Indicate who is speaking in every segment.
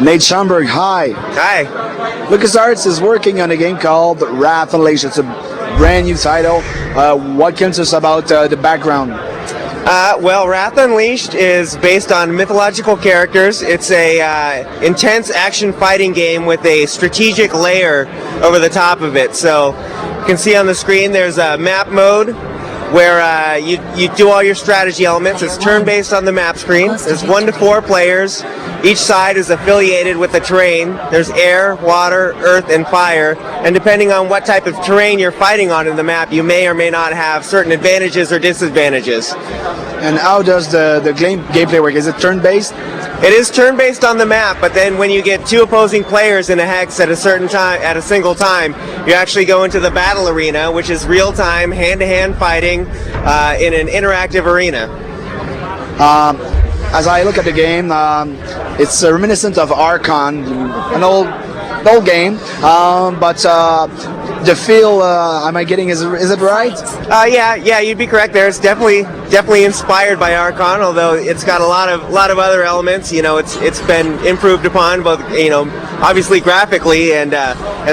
Speaker 1: Nate Schaumberg, hi.
Speaker 2: Hi.
Speaker 1: LucasArts is working on a game called Wrath Unleased. It's a brand new title. What can you tell us about the background?
Speaker 2: Well, Wrath Unleashed is based on mythological characters. It's a intense action fighting game with a strategic layer over the top of it. So you can see on the screen there's a map mode where you do all your strategy elements. It's turn-based on the map screen. There's 1 to 4 players. Each side is affiliated with the terrain. There's air, water, earth, and fire. And depending on what type of terrain you're fighting on in the map, you may or may not have certain advantages or disadvantages.
Speaker 1: And how does the gameplay work? Is it turn-based?
Speaker 2: It is turn-based on the map, but then when you get 2 opposing players in a hex at a certain time, at a single time, you actually go into the battle arena, which is real-time, hand-to-hand fighting in an interactive arena.
Speaker 1: As I look at the game, it's reminiscent of Archon, an old game, but the feel, am I getting, is it right?
Speaker 2: Yeah, you'd be correct there. It's definitely inspired by Archon, although it's got a lot of other elements. You know, it's been improved upon, both, you know, obviously graphically, and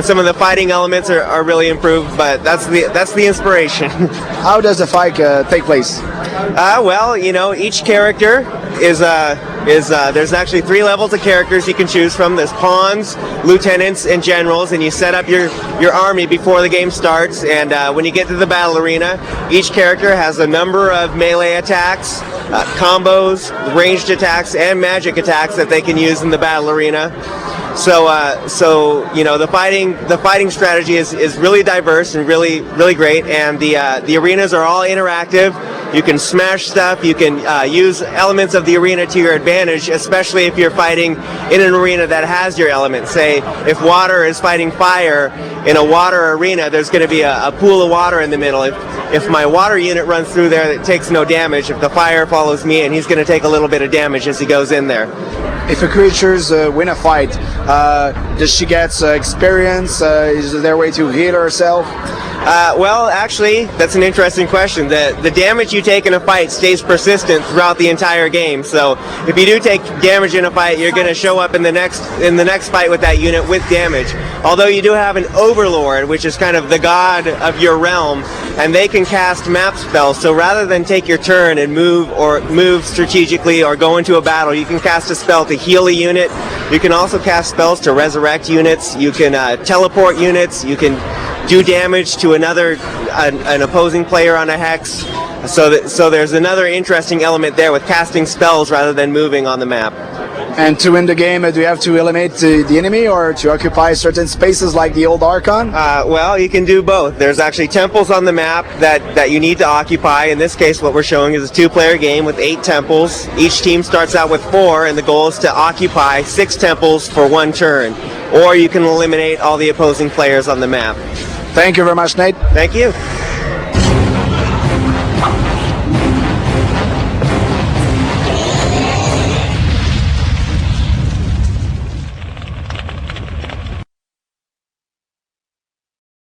Speaker 2: some of the fighting elements are really improved. But that's the inspiration.
Speaker 1: How does the fight take place?
Speaker 2: Well, you know, each character is there's actually 3 levels of characters you can choose from. There's pawns, lieutenants, and generals, and you set up your army before the game starts. And when you get to the battle arena, each character has a number of melee attacks, combos, ranged attacks, and magic attacks that they can use in the battle arena. So you know, the fighting strategy is really diverse and really great, and the arenas are all interactive. You can smash stuff. You can use elements of the arena to your advantage, especially if you're fighting in an arena that has your elements. Say, if water is fighting fire in a water arena, there's going to be a pool of water in the middle. If my water unit runs through there, it takes no damage. If the fire follows me, and he's going to take a little bit of damage as he goes in there.
Speaker 1: If a creature's win a fight, does she get experience? Is there a way to heal herself?
Speaker 2: Well, actually, that's an interesting question. The damage you take in a fight stays persistent throughout the entire game. So if you do take damage in a fight, you're going to show up in the next fight with that unit with damage. Although you do have an overlord, which is kind of the god of your realm, and they can cast map spells. So rather than take your turn and move strategically or go into a battle, you can cast a spell to heal a unit. You can also cast spells to resurrect units. You can teleport units. You can do damage to an opposing player on a hex. So there's another interesting element there with casting spells rather than moving on the map.
Speaker 1: And to win the game, do you have to eliminate the enemy or to occupy certain spaces like the old Archon?
Speaker 2: Well, you can do both. There's actually temples on the map that you need to occupy. In this case, what we're showing is a 2-player game with 8 temples. Each team starts out with 4, and the goal is to occupy 6 temples for 1 turn. Or you can eliminate all the opposing players on the map.
Speaker 1: Thank you very much, Nate.
Speaker 2: Thank you.